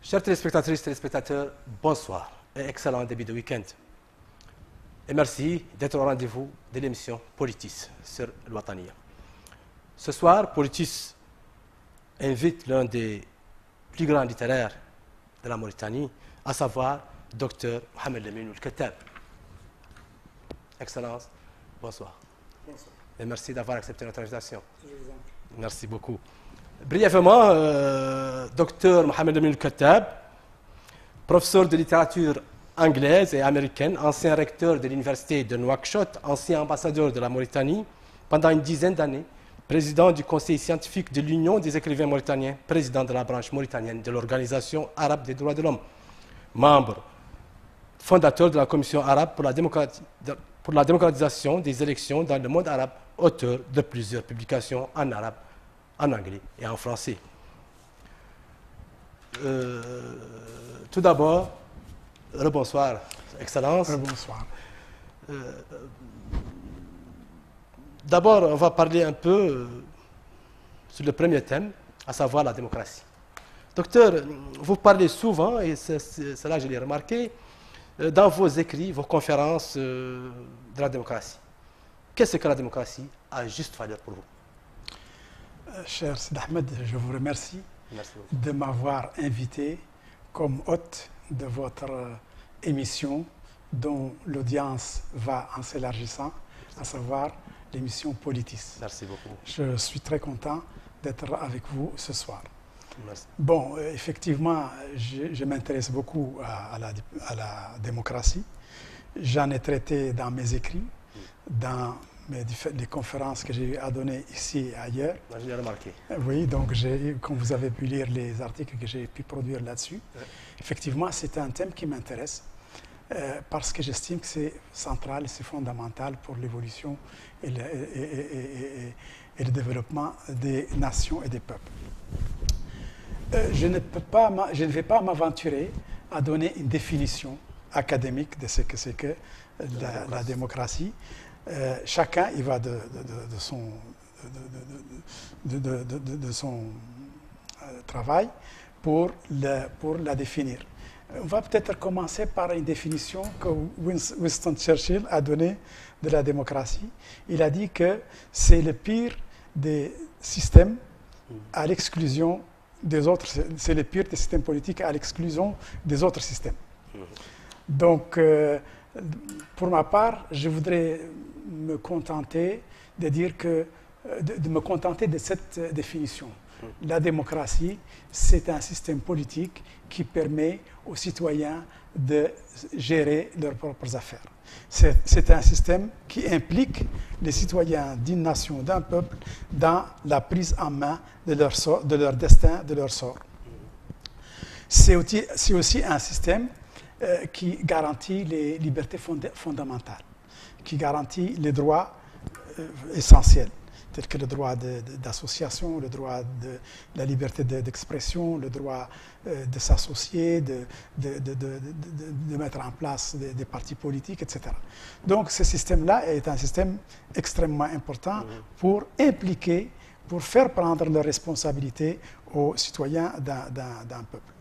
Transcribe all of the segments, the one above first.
Chers téléspectatrices, téléspectateurs, bonsoir et excellent début de week-end. Et merci d'être au rendez-vous de l'émission Politis sur l'Ouattania. Ce soir, Politis invite l'un des plus grands littéraires de la Mauritanie, à savoir Dr Mohamed Lamine Ould-Kattab. Excellence, bonsoir. Bonsoir. Et merci d'avoir accepté notre invitation. Je vous en prie. Merci beaucoup. Brièvement, Dr Mohamed Lamine Ould-Kattab, professeur de littérature anglaise et américaine, ancien recteur de l'université de Nouakchott, ancien ambassadeur de la Mauritanie pendant une dizaine d'années, président du conseil scientifique de l'Union des écrivains mauritaniens, président de la branche mauritanienne de l'Organisation arabe des droits de l'homme, membre fondateur de la Commission arabe pour la démocratisation des élections dans le monde arabe, auteur de plusieurs publications en arabe, en anglais et en français. Tout d'abord, rebonsoir, Excellence. Bonsoir. D'abord, on va parler un peu sur le premier thème, à savoir la démocratie. Docteur, vous parlez souvent, et cela je l'ai remarqué, dans vos écrits, vos conférences de la démocratie. Qu'est-ce que la démocratie a juste valeur pour vous? Cher Sid Ahmed, je vous remercie Merci beaucoup. de m'avoir invité comme hôte de votre émission dont l'audience va en s'élargissant, à savoir l'émission Politis. Merci beaucoup. Je suis très content d'être avec vous ce soir. Merci. Bon, effectivement, je m'intéresse beaucoup à la démocratie. J'en ai traité dans mes écrits, dans les conférences que j'ai eu à donner ici et ailleurs. Je l'ai remarqué. Oui, donc comme vous avez pu lire les articles que j'ai pu produire là-dessus, effectivement, c'est un thème qui m'intéresse parce que j'estime que c'est central, c'est fondamental pour l'évolution et le développement des nations et des peuples. Je ne vais pas m'aventurer à donner une définition académique de ce que c'est que la démocratie. Chacun y va de son travail pour la définir. On va peut-être commencer par une définition que Winston Churchill a donnée de la démocratie. Il a dit que c'est le pire des systèmes à l'exclusion des autres, c'est le pire des systèmes politiques à l'exclusion des autres systèmes. Donc, pour ma part, je voudrais me contenter de dire que, de me contenter de cette définition. La démocratie, c'est un système politique qui permet aux citoyens de gérer leurs propres affaires. C'est un système qui implique les citoyens d'une nation, d'un peuple, dans la prise en main de leur destin, de leur sort. C'est aussi un système qui garantit les libertés fondamentales, qui garantit les droits essentiels, tels que le droit d'association, le droit de la liberté d'expression, le droit de s'associer, de mettre en place des partis politiques, etc. Donc ce système-là est un système extrêmement important pour impliquer, pour faire prendre leurs responsabilités aux citoyens d'un peuple.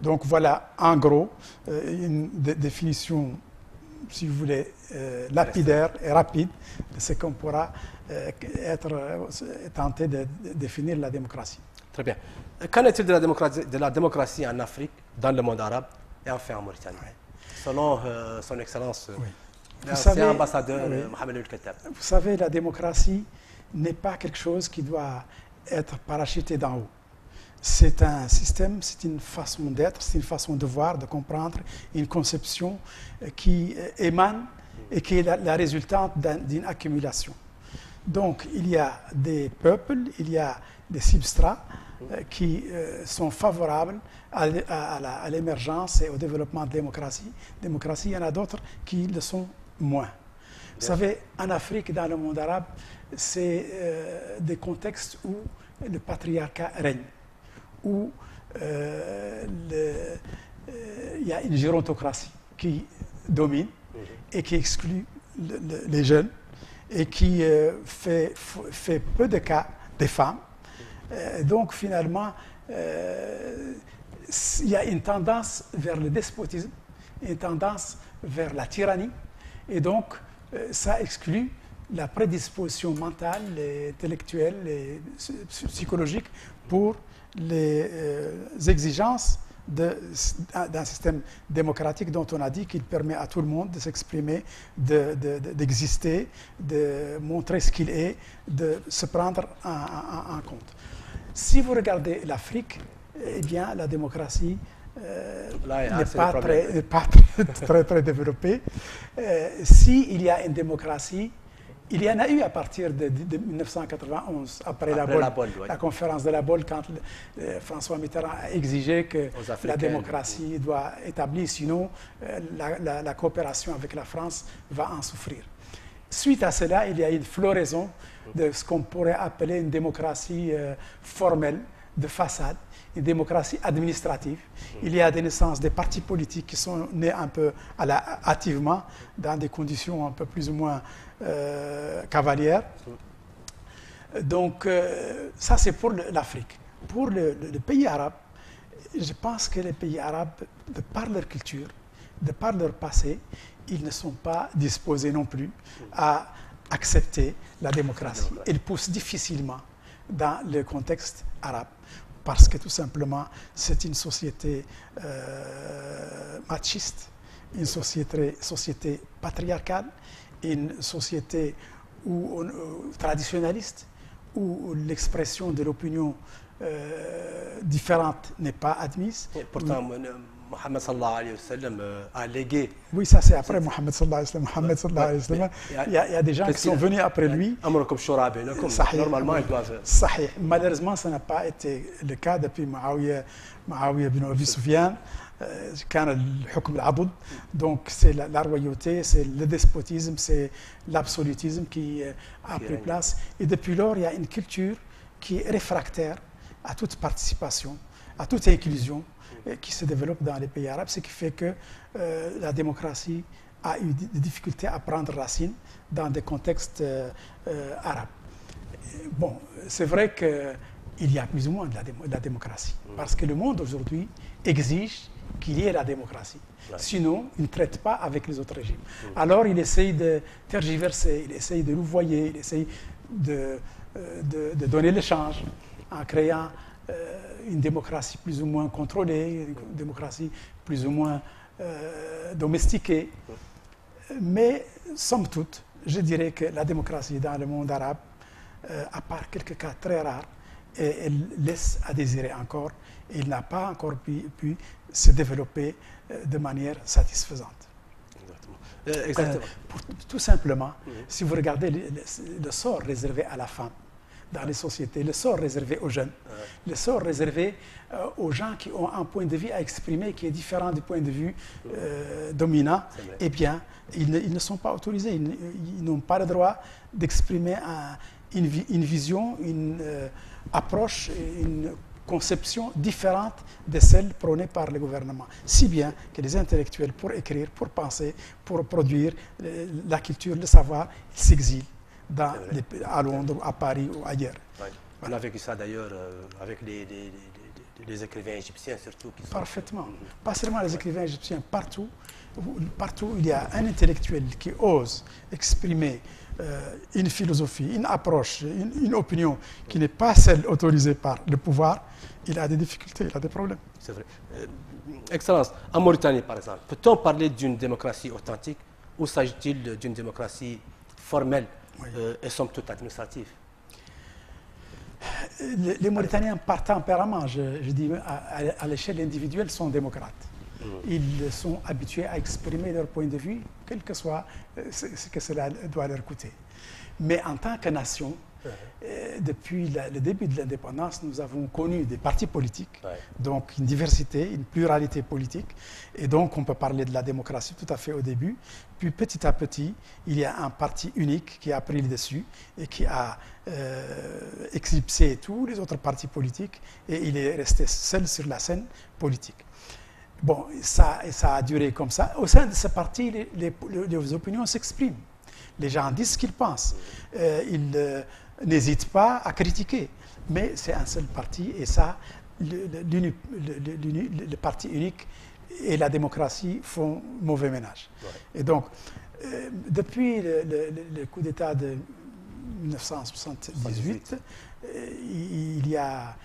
Donc voilà, en gros, une définition, si vous voulez, lapidaire et rapide de ce qu'on pourra tenter de définir la démocratie. Très bien. Qu'en est-il de la démocratie en Afrique, dans le monde arabe et enfin en Mauritanie, selon son Excellence, l'ancien ambassadeur Mohamed Ould-Kattab? Vous savez, la démocratie n'est pas quelque chose qui doit être parachuté d'en haut. C'est un système, c'est une façon d'être, c'est une façon de voir, de comprendre, une conception qui émane et qui est la résultante d'une accumulation. Donc, il y a des peuples, il y a des substrats qui sont favorables à l'émergence et au développement de la démocratie. Il y en a d'autres qui le sont moins. Vous savez, en Afrique, dans le monde arabe, c'est des contextes où le patriarcat règne, où il y a une gérontocratie qui domine et qui exclut les jeunes et qui fait peu de cas des femmes. Donc finalement, il y a une tendance vers le despotisme, une tendance vers la tyrannie, et donc ça exclut la prédisposition mentale, et intellectuelle et psychologique pour les exigences d'un système démocratique dont on a dit qu'il permet à tout le monde de s'exprimer, d'exister, de montrer ce qu'il est, de se prendre en compte. Si vous regardez l'Afrique, eh bien, la démocratie n'est pas très développée. S'il y a une démocratie, il y en a eu à partir de 1991, après la conférence de la Bolle, quand François Mitterrand a exigé que la démocratie doit établir, sinon la coopération avec la France va en souffrir. Suite à cela, il y a une floraison de ce qu'on pourrait appeler une démocratie formelle, de façade, une démocratie administrative. Il y a des naissances des partis politiques qui sont nés un peu hâtivement, dans des conditions un peu plus ou moins cavalières. Donc, ça c'est pour l'Afrique. Pour le pays arabe, je pense que les pays arabes, de par leur culture, de par leur passé, ils ne sont pas disposés non plus à accepter la démocratie. Ils poussent difficilement dans le contexte arabe, parce que tout simplement, c'est une société machiste, une société patriarcale, une société traditionnaliste, où l'expression de l'opinion différente n'est pas admise. Et pourtant, Mohammed sallallahu alayhi wa sallam a légué. Oui, ça c'est après Mohammed sallallahu alayhi wa sallam. Mohammed sallallahu alayhi wa sallam. Il y a des gens qui sont venus après lui. Normalement, ils doivent. Malheureusement, ça n'a pas été le cas depuis Muawiyah bin Abi Sufyan. Donc c'est la royauté, c'est le despotisme, c'est l'absolutisme qui a pris place. Et depuis lors, il y a une culture qui est réfractaire à toute participation, à toute inclusion qui se développe dans les pays arabes, ce qui fait que la démocratie a eu des difficultés à prendre racine dans des contextes arabes. Bon, c'est vrai qu'il y a plus ou moins de la démocratie, parce que le monde aujourd'hui exige qu'il y ait la démocratie. Sinon, il ne traite pas avec les autres régimes. Alors, il essaye de tergiverser, il essaye de louvoyer, il essaye de donner l'échange en créant une démocratie plus ou moins contrôlée, une démocratie plus ou moins domestiquée. Mais, somme toute, je dirais que la démocratie dans le monde arabe, à part quelques cas très rares, elle laisse à désirer encore. Il n'a pas encore pu se développer de manière satisfaisante. Exactement. Tout simplement, si vous regardez le sort réservé à la femme dans les sociétés, le sort réservé aux jeunes, le sort réservé aux gens qui ont un point de vue à exprimer qui est différent du point de vue dominant, eh bien, ils ne sont pas autorisés, ils n'ont pas le droit d'exprimer une vision, une approche, une conception différente de celle prônée par le gouvernement. Si bien que les intellectuels, pour écrire, pour penser, pour produire la culture, le savoir, ils s'exilent à Londres, à Paris ou ailleurs. Oui. On a vécu ça d'ailleurs avec les écrivains égyptiens surtout. Parfaitement. Pas seulement les écrivains égyptiens, partout il y a un intellectuel qui ose exprimer une philosophie, une approche, une opinion qui n'est pas celle autorisée par le pouvoir, il a des difficultés, il a des problèmes. C'est vrai. Excellence, en Mauritanie par exemple, peut-on parler d'une démocratie authentique ou s'agit-il d'une démocratie formelle et somme toute administrative? Les Mauritaniens par tempérament, je dis à l'échelle individuelle, sont démocrates. Ils sont habitués à exprimer leur point de vue, quel que soit ce que cela doit leur coûter. Mais en tant que nation, depuis le début de l'indépendance, nous avons connu des partis politiques, donc une diversité, une pluralité politique, et donc on peut parler de la démocratie tout à fait au début. Puis petit à petit, il y a un parti unique qui a pris le dessus et qui a éclipsé tous les autres partis politiques, et il est resté seul sur la scène politique. Bon, ça a duré comme ça. Au sein de ce parti, les opinions s'expriment. Les gens disent ce qu'ils pensent. Ils n'hésitent pas à critiquer. Mais c'est un seul parti et ça le parti unique et la démocratie font mauvais ménage. Ouais. Et donc, depuis le coup d'État de 1978, il y a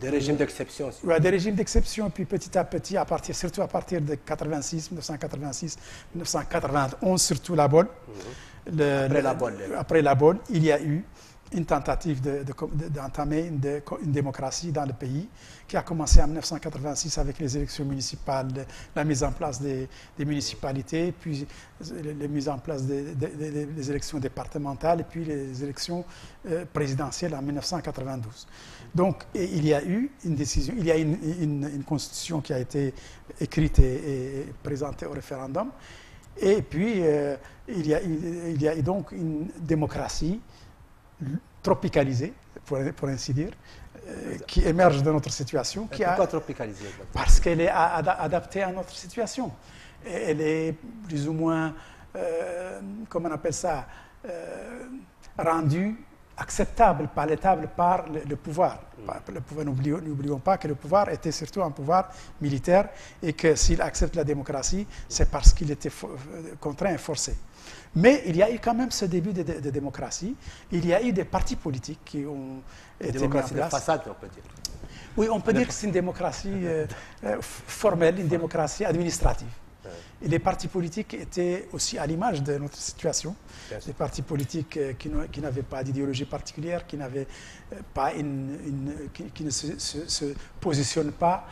des régimes d'exception. Oui, des régimes d'exception, puis petit à petit, surtout à partir de 1986, 1991, surtout la Bonne. Après la Bonne, il y a eu une tentative d'entamer une démocratie dans le pays qui a commencé en 1986 avec les élections municipales, la mise en place des municipalités, puis la mise en place des élections départementales et puis les élections présidentielles en 1992. Donc il y a eu une décision, il y a une constitution qui a été écrite et présentée au référendum, et puis il y a donc une démocratie tropicalisée, pour ainsi dire, qui émerge de notre situation. Pourquoi tropicalisée? Parce qu'elle est adaptée à notre situation. Elle est plus ou moins, comment on appelle ça, rendue acceptable, palatable par le pouvoir. N'oublions pas que le pouvoir était surtout un pouvoir militaire et que s'il accepte la démocratie, c'est parce qu'il était contraint et forcé. Mais il y a eu quand même ce début de démocratie. Il y a eu des partis politiques qui ont été mis en place. Démocratie de façade, on peut dire. Oui, on peut dire que c'est une démocratie formelle, une démocratie administrative. Et les partis politiques étaient aussi à l'image de notre situation. Des partis politiques qui n'avaient pas d'idéologie particulière, qui n'avaient pas qui ne se positionnent pas.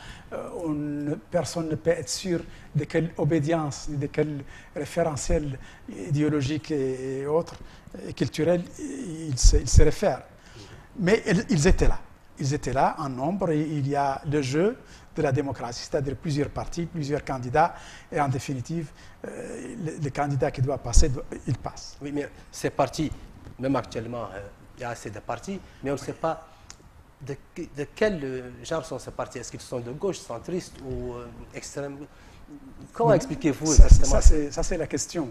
Personne ne peut être sûr de quelle obédience, de quel référentiel idéologique et autres, et culturel ils se réfèrent. Mais ils étaient là. Ils étaient là en nombre et il y a le jeu de la démocratie, c'est-à-dire plusieurs partis, plusieurs candidats, et en définitive, le candidat qui doit passer, il passe. Oui, mais ces partis, même actuellement, il y a assez de partis, mais on ne sait pas de quel genre sont ces partis. Est-ce qu'ils sont de gauche, centristes ou extrêmes? Comment expliquez-vous exactement? Ça, c'est la question.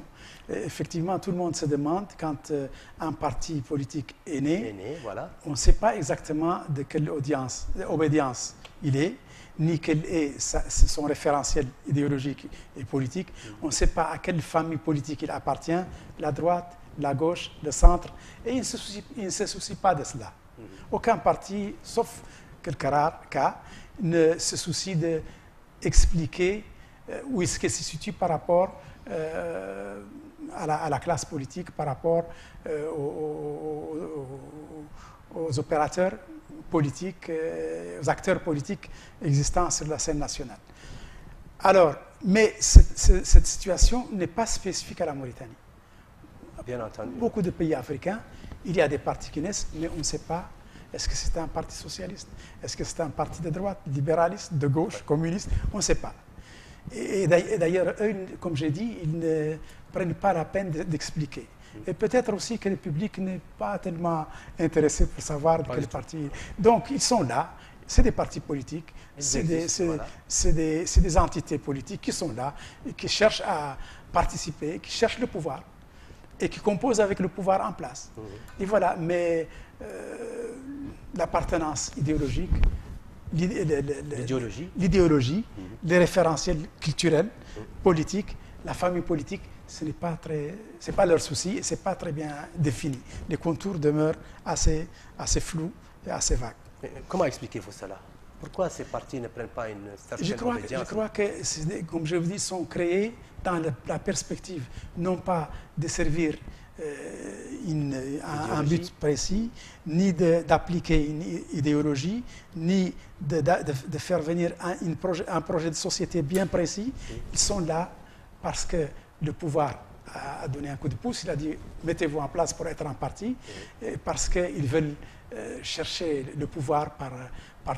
Effectivement, tout le monde se demande, quand un parti politique est né, voilà. On ne sait pas exactement de quelle obédience il est, ni quel est son référentiel idéologique et politique. On ne sait pas à quelle famille politique il appartient, la droite, la gauche, le centre, et il ne se soucie pas de cela. Aucun parti, sauf quelques rares cas, ne se soucie d'expliquer où est-ce qu'il se situe par rapport à la classe politique, par rapport aux opérateurs politiques, aux acteurs politiques existants sur la scène nationale. Alors, mais cette situation n'est pas spécifique à la Mauritanie. Bien entendu. Beaucoup de pays africains, il y a des partis qui naissent, mais on ne sait pas. Est-ce que c'est un parti socialiste? Est-ce que c'est un parti de droite, libéraliste, de gauche, communiste? On ne sait pas. Et d'ailleurs, eux, comme j'ai dit, ils ne prennent pas la peine d'expliquer. Et peut-être aussi que le public n'est pas tellement intéressé pour savoir de quel parti. Donc, ils sont là. C'est des partis politiques, c'est des entités politiques qui sont là et qui cherchent à participer, qui cherchent le pouvoir et qui composent avec le pouvoir en place. Et voilà, mais l'appartenance idéologique, l'idéologie, les référentiels culturels, politiques, la famille politique, ce n'est pas leur souci et ce n'est pas très bien défini. Les contours demeurent assez flous et assez vagues. Mais comment expliquez-vous cela? Pourquoi ces partis ne prennent pas une certaine obédience? Je crois que, comme je vous dis, sont créés dans la perspective non pas de servir un but précis, ni d'appliquer une idéologie, ni de faire venir un projet de société bien précis. Ils sont là parce que le pouvoir a donné un coup de pouce. Il a dit mettez-vous en place pour être un parti, parce qu'ils veulent chercher le pouvoir à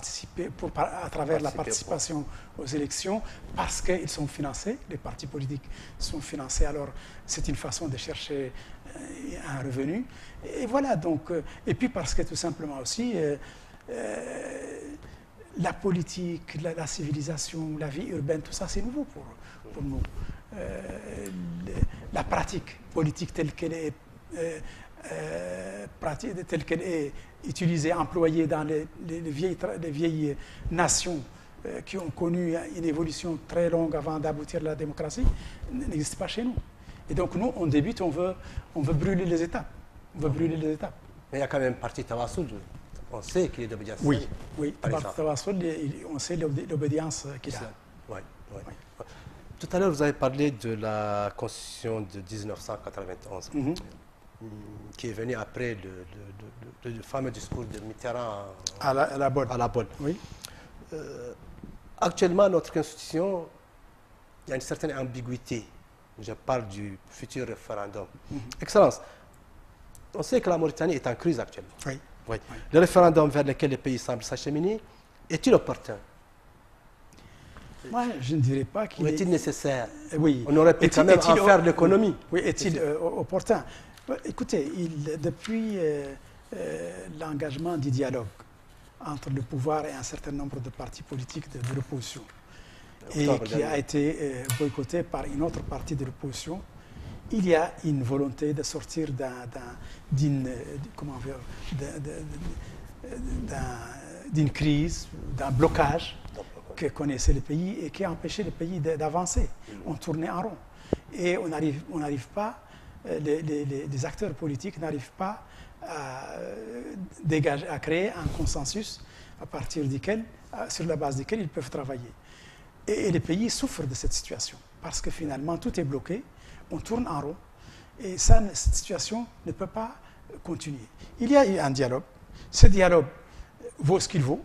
travers la participation aux élections, parce qu'ils sont financés, les partis politiques sont financés, alors c'est une façon de chercher un revenu. Et voilà, donc, et puis parce que tout simplement aussi, la politique, la civilisation, la vie urbaine, tout ça c'est nouveau pour nous. La pratique politique telle qu'elle est pratique, telle qu'elle est utilisée, employée dans les vieilles nations qui ont connu une évolution très longue avant d'aboutir à la démocratie, n'existe pas chez nous. Et donc nous, on débute, on veut brûler les étapes. On veut brûler les étapes. Mais il y a quand même parti Tawassoul. On sait qu'il est d'obédience. Oui, parti Tawassoul, on sait l'obédience qu'il a. Oui. Tout à l'heure, vous avez parlé de la Constitution de 1991, qui est venue après le fameux discours de Mitterrand à la Bonne. Oui. Actuellement, notre Constitution, il y a une certaine ambiguïté. Je parle du futur référendum. Excellence, on sait que la Mauritanie est en crise actuellement. Oui. Le référendum vers lequel le pays semble s'acheminer est-il opportun? Moi, je ne dirais pas qu'il est-il nécessaire? Oui. On aurait pu quand même en faire l'économie. Oui, est-il opportun? Écoutez, depuis l'engagement du dialogue entre le pouvoir et un certain nombre de partis politiques de l'opposition, et qui a été boycotté par une autre partie de l'opposition, il y a une volonté de sortir d'une crise, d'un blocage que connaissait le pays et qui a empêché le pays d'avancer. On tournait en rond. Et on n'arrive pas, les acteurs politiques n'arrivent pas à créer un consensus à partir duquel, sur la base duquel ils peuvent travailler. Et les pays souffrent de cette situation parce que finalement tout est bloqué, on tourne en rond et cette situation ne peut pas continuer. Il y a eu un dialogue, ce dialogue vaut ce qu'il vaut,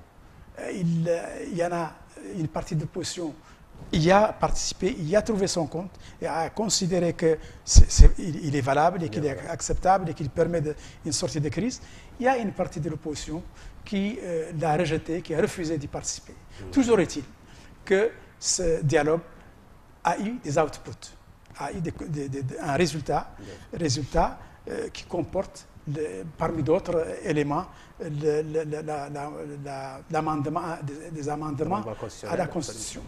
il y en a une partie de l'opposition, il y a participé, il y a trouvé son compte et a considéré qu'il est valable et qu'il est acceptable et qu'il permet une sortie de crise. Il y a une partie de l'opposition qui l'a rejeté, qui a refusé d'y participer. Toujours est-il que ce dialogue a eu des outputs, a eu un résultat qui comporte, parmi d'autres éléments, des amendements à la Constitution.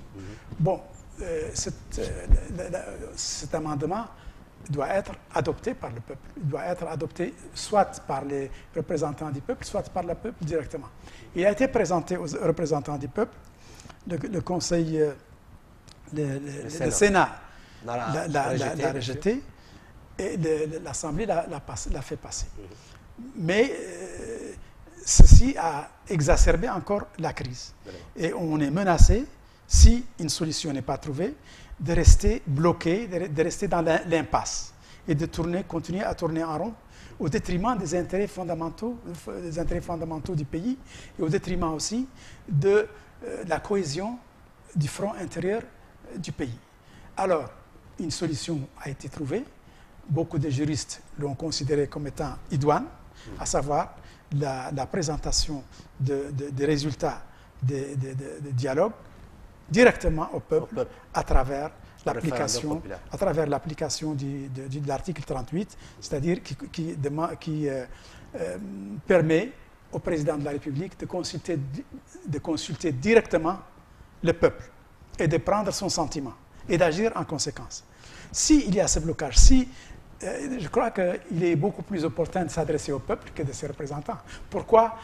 Bon, cet amendement doit être adopté par le peuple. Il doit être adopté soit par les représentants du peuple, soit par le peuple directement. Il a été présenté aux représentants du peuple. Le Conseil, le Sénat l'a rejeté et l'Assemblée l'a fait passer. Mais ceci a exacerbé encore la crise. Et on est menacé, si une solution n'est pas trouvée, de rester bloqué, de rester dans l'impasse et de continuer à tourner en rond au détriment des intérêts fondamentaux du pays et au détriment aussi de la cohésion du front intérieur du pays. Alors, une solution a été trouvée. Beaucoup de juristes l'ont considérée comme étant idoine, à savoir la présentation des résultats de dialogue directement au peuple à travers l'application de l'article 38, c'est-à-dire qui permet au président de la République de consulter directement le peuple et de prendre son sentiment et d'agir en conséquence. S'il y a ce blocage, je crois qu'il est beaucoup plus opportun de s'adresser au peuple que de ses représentants. Pourquoi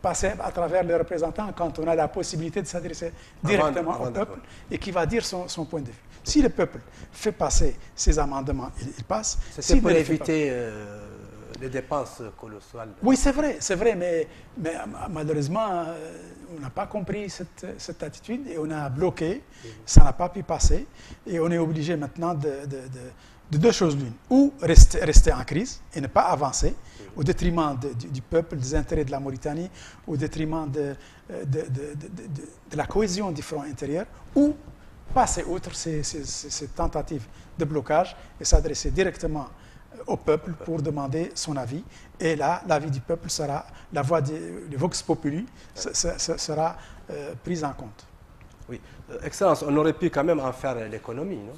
passer à travers les représentants quand on a la possibilité de s'adresser directement au peuple et qui va dire son point de vue? Si le peuple fait passer ses amendements, il passe. C'est pour éviter les dépenses colossales. Oui, c'est vrai, mais malheureusement, on n'a pas compris cette attitude et on a bloqué, ça n'a pas pu passer et on est obligé maintenant de deux choses l'une, ou rester en crise et ne pas avancer au détriment du peuple, des intérêts de la Mauritanie, au détriment de la cohésion du front intérieur, ou passer outre ces tentatives de blocage et s'adresser directement au peuple pour demander son avis. Et là, l'avis du peuple sera, la voix du Vox Populi sera prise en compte. Oui. Excellence, on aurait pu quand même en faire l'économie, non?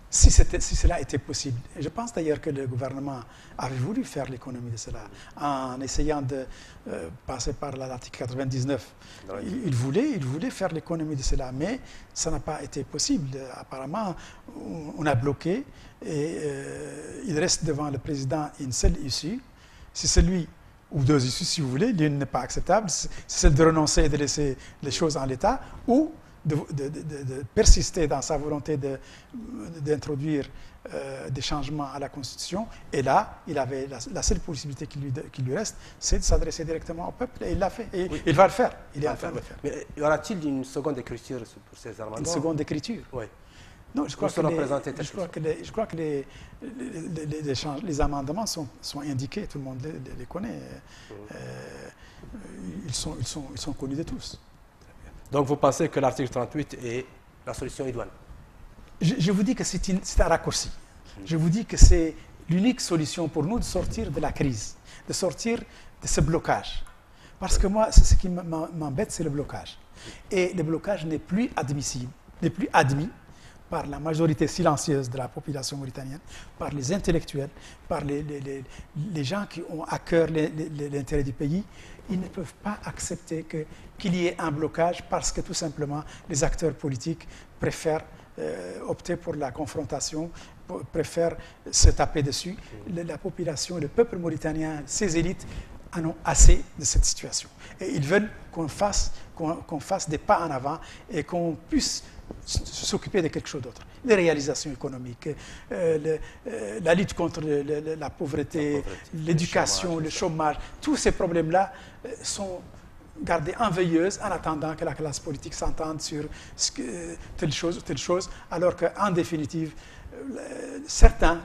Si cela était possible. Et je pense d'ailleurs que le gouvernement avait voulu faire l'économie de cela en essayant de passer par l'article 99. Il voulait faire l'économie de cela, mais ça n'a pas été possible. Apparemment, on a bloqué et il reste devant le président une seule issue, c'est celui, ou deux issues si vous voulez, l'une n'est pas acceptable, c'est celle de renoncer et de laisser les choses en l'état, ou de persister dans sa volonté d'introduire des changements à la Constitution. Et là, il avait la seule possibilité qui lui reste, c'est de s'adresser directement au peuple. Et il l'a fait. Et oui. Il va le faire. Il est en train de le faire. Mais y aura-t-il une seconde écriture pour ces amendements? Une seconde écriture? Oui. Non, je crois que les amendements sont indiqués, tout le monde les connaît. Ils sont connus de tous. Donc vous pensez que l'article 38 est la solution idoine? Je vous dis que c'est un raccourci. Je vous dis que c'est l'unique solution pour nous de sortir de la crise, de sortir de ce blocage. Parce que moi, ce qui m'embête, c'est le blocage. Et le blocage n'est plus admissible, n'est plus admis par la majorité silencieuse de la population mauritanienne, par les intellectuels, par les gens qui ont à cœur l'intérêt du pays. Ils ne peuvent pas accepter qu'il y ait un blocage parce que tout simplement les acteurs politiques préfèrent opter pour la confrontation, préfèrent se taper dessus. La population, le peuple mauritanien, ses élites en ont assez de cette situation. Et ils veulent qu'on fasse des pas en avant et qu'on puisse s'occuper de quelque chose d'autre. Les réalisations économiques, la lutte contre la pauvreté, l'éducation, le chômage, tous ces problèmes-là sont gardés en veilleuse en attendant que la classe politique s'entende sur telle chose, alors qu'en définitive,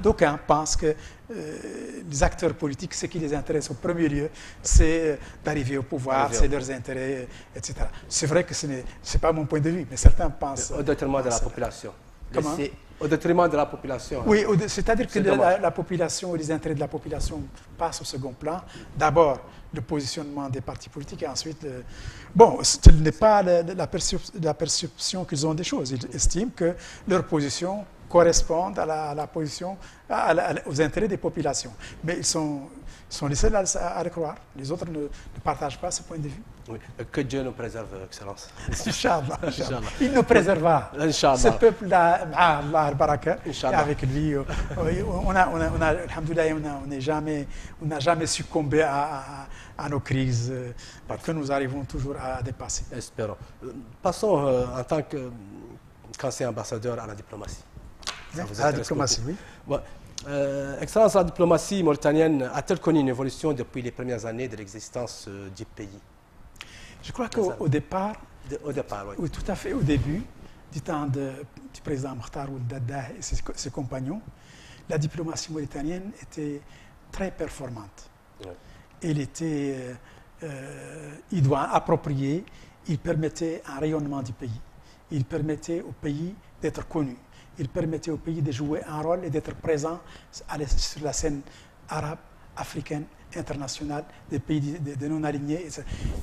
d'aucuns pensent que les acteurs politiques, ce qui les intéresse au premier lieu, c'est d'arriver au pouvoir, c'est leurs intérêts, etc. C'est vrai que ce n'est pas mon point de vue, mais certains pensent... Au détriment de la population. Comment? Au détriment de la population. Oui, c'est-à-dire que la population et les intérêts de la population passent au second plan. D'abord, le positionnement des partis politiques et ensuite... ce n'est pas la perception qu'ils ont des choses. Ils estiment que leur position correspondent à la position, aux intérêts des populations. Mais ils sont les seuls à le croire. Les autres ne partagent pas ce point de vue. Oui. Que Dieu nous préserve, Excellence. Inch'Allah. Il nous préservera. Ce peuple-là, Allah al-Baraka, avec lui, alhamdoulilah, on n'a jamais succombé à nos crises que nous arrivons toujours à dépasser. Espérons. Passons en tant qu'ancien ambassadeur à la diplomatie. À la diplomatie, oui. Ouais. Excellence, la diplomatie mauritanienne a-t-elle connu une évolution depuis les premières années de l'existence du pays? Je crois qu'au départ, oui, tout à fait au début, du temps du président Mokhtar Ould Daddah et ses compagnons, la diplomatie mauritanienne était très performante. Ouais. Elle était appropriée, il permettait un rayonnement du pays, il permettait au pays d'être connu. Il permettait au pays de jouer un rôle et d'être présent sur la scène arabe, africaine, internationale, des pays de non-alignés.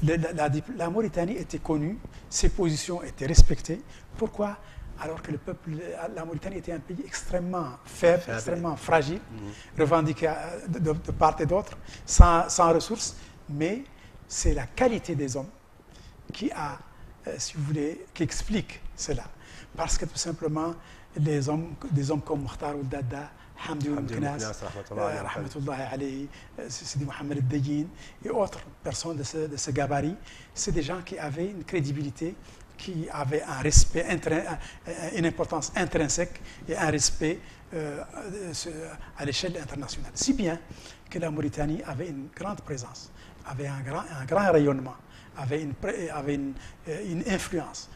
La Mauritanie était connue, ses positions étaient respectées. Pourquoi? Alors que la Mauritanie était un pays extrêmement faible, extrêmement fragile, revendiqué de part et d'autre, sans ressources. Mais c'est la qualité des hommes qui explique cela. Parce que tout simplement, des hommes comme Mokhtar Ould Daddah, Hamdi Ould Mknas, rahmatullahi alayhi, Sidi Mohamed Dayin et autres personnes de ce gabarit, c'est des gens qui avaient une crédibilité, qui avaient un respect, une importance intrinsèque et un respect à l'échelle internationale. Si bien que la Mauritanie avait une grande présence, avait un grand rayonnement, avait une influence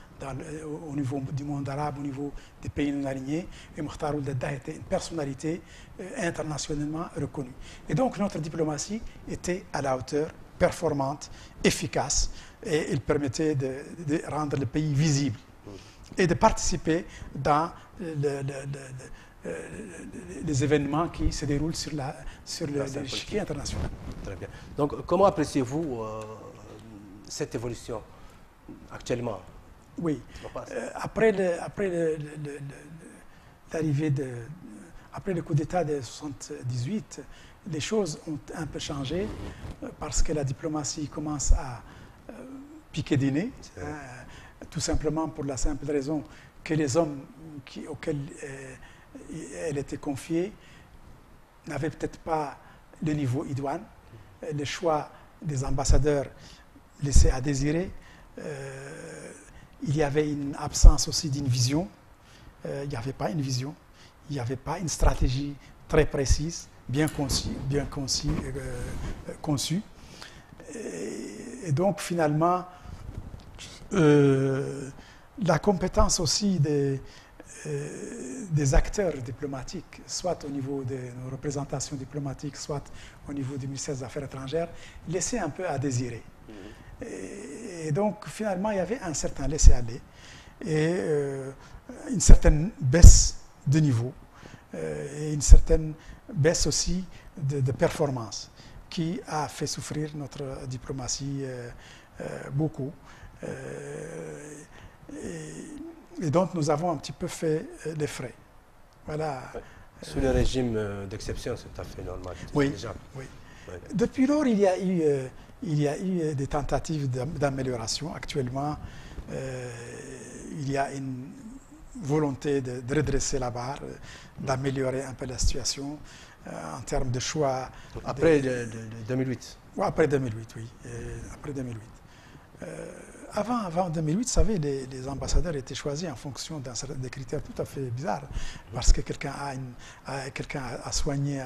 au niveau du monde arabe, au niveau des pays non alignés, et Mokhtar Ould Daddah était une personnalité internationalement reconnue. Et donc notre diplomatie était à la hauteur, performante, efficace, et il permettait de rendre le pays visible et de participer dans les événements qui se déroulent sur l'échiquier international. Très bien. Donc comment appréciez-vous cette évolution actuellement? Oui. Après le coup d'État de 1978, les choses ont un peu changé parce que la diplomatie commence à piquer du nez, tout simplement pour la simple raison que les hommes auxquels elle était confiée n'avaient peut-être pas le niveau idoine, le choix des ambassadeurs laissait à désirer. Il y avait une absence aussi d'une vision. Il n'y avait pas une vision. Il n'y avait pas une stratégie très précise, bien conçue. Et donc, finalement, la compétence aussi des acteurs diplomatiques, soit au niveau de nos représentations diplomatiques, soit au niveau du ministère des Affaires étrangères, laissait un peu à désirer. Et donc, finalement, il y avait un certain laisser-aller et une certaine baisse de niveau et une certaine baisse aussi de performance qui a fait souffrir notre diplomatie beaucoup. Et donc, nous avons un petit peu fait les frais. Voilà. Ouais. Sous le régime d'exception, c'est tout à fait normal. Oui. Déjà. Oui. Ouais. Depuis lors, il y a eu des tentatives d'amélioration. Actuellement, il y a une volonté de redresser la barre, d'améliorer un peu la situation en termes de choix. Après 2008. Après 2008, oui. Après 2008. Avant 2008, vous savez, les ambassadeurs étaient choisis en fonction des critères tout à fait bizarres. Parce que quelqu'un a soigné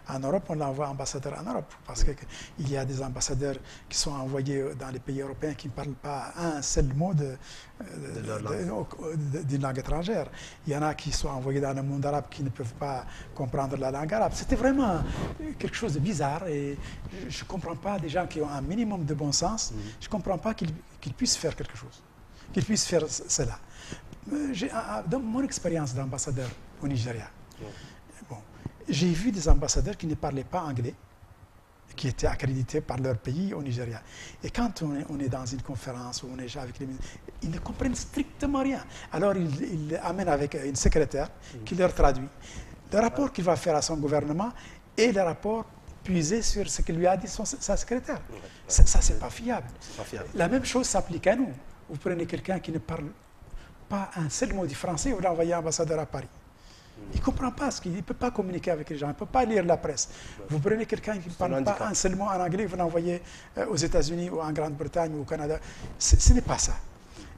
en Europe, on l'envoie ambassadeur en Europe. Parce qu'il y a des ambassadeurs qui sont envoyés dans les pays européens qui ne parlent pas un seul mot d'une langue étrangère. Il y en a qui sont envoyés dans le monde arabe qui ne peuvent pas comprendre la langue arabe. C'était vraiment quelque chose de bizarre et je ne comprends pas des gens qui ont un minimum de bon sens. Je ne comprends pas qu'ils puissent faire quelque chose, qu'ils puissent faire cela. Dans mon expérience d'ambassadeur au Nigeria, bon, j'ai vu des ambassadeurs qui ne parlaient pas anglais, qui étaient accrédités par leur pays au Nigeria. Et quand on est dans une conférence où on est avec les ministres, ils ne comprennent strictement rien. Alors ils amènent avec une secrétaire qui leur traduit le rapport qu'il va faire à son gouvernement et le rapport puisé sur ce que lui a dit sa secrétaire. Ça, c'est pas fiable. La même chose s'applique à nous. Vous prenez quelqu'un qui ne parle pas un seul mot du français, vous l'envoyez ambassadeur à Paris. Il ne comprend pas il ne peut pas communiquer avec les gens, il ne peut pas lire la presse. Vous prenez quelqu'un qui ne parle pas un seul mot en anglais, vous l'envoyez aux États-Unis ou en Grande-Bretagne ou au Canada. Ce n'est pas ça.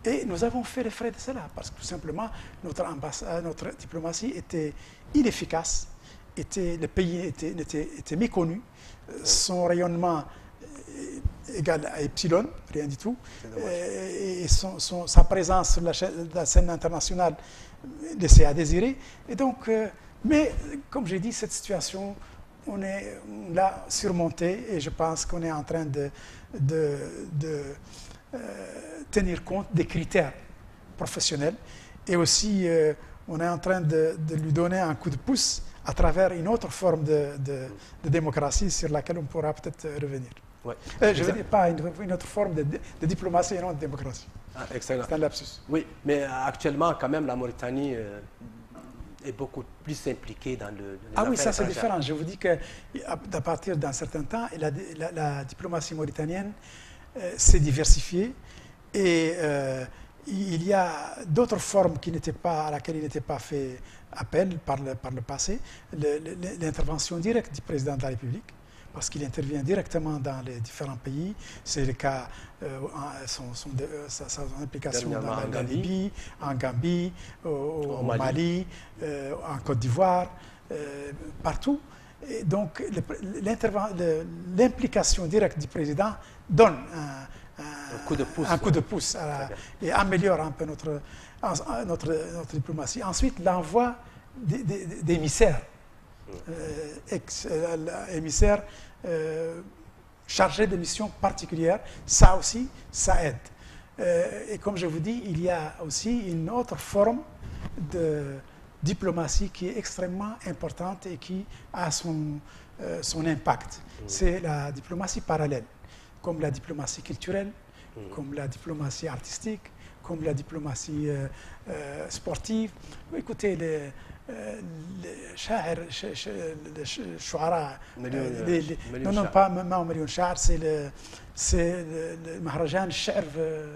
Et nous avons fait les frais de cela, parce que tout simplement, notre diplomatie était inefficace, le pays était méconnu, son rayonnement égal à epsilon, rien du tout, et sa présence sur la scène internationale laissait à désirer. Et donc, mais comme j'ai dit, cette situation, on l'a surmontée et je pense qu'on est en train de tenir compte des critères professionnels et aussi on est en train de lui donner un coup de pouce à travers une autre forme de démocratie sur laquelle on pourra peut-être revenir. Ouais. Je ne veux dire pas une autre forme de diplomatie et non de démocratie. Ah, excellent. C'est un lapsus. Oui, mais actuellement, quand même, la Mauritanie est beaucoup plus impliquée dans le. Ah oui, ça c'est différent. Je vous dis qu'à partir d'un certain temps, la diplomatie mauritanienne s'est diversifiée et il y a d'autres formes à laquelle il n'était pas fait appel par le passé. L'intervention directe du président de la République, parce qu'il intervient directement dans les différents pays. C'est le cas, son implication dans la Libye, en Gambie, au Mali, en Côte d'Ivoire, partout. Et donc l'implication directe du président donne un coup de pouce et améliore un peu notre diplomatie. Ensuite, l'envoi d'émissaires. Émissaires chargés de missions particulières, ça aussi, ça aide. Et comme je vous dis, il y a aussi une autre forme de diplomatie qui est extrêmement importante et qui a son impact. C'est la diplomatie parallèle, comme la diplomatie culturelle, comme la diplomatie artistique, comme la diplomatie sportive. Écoutez, les الشعراء non pas مليون شاعر c'est le مهرجان الشعر في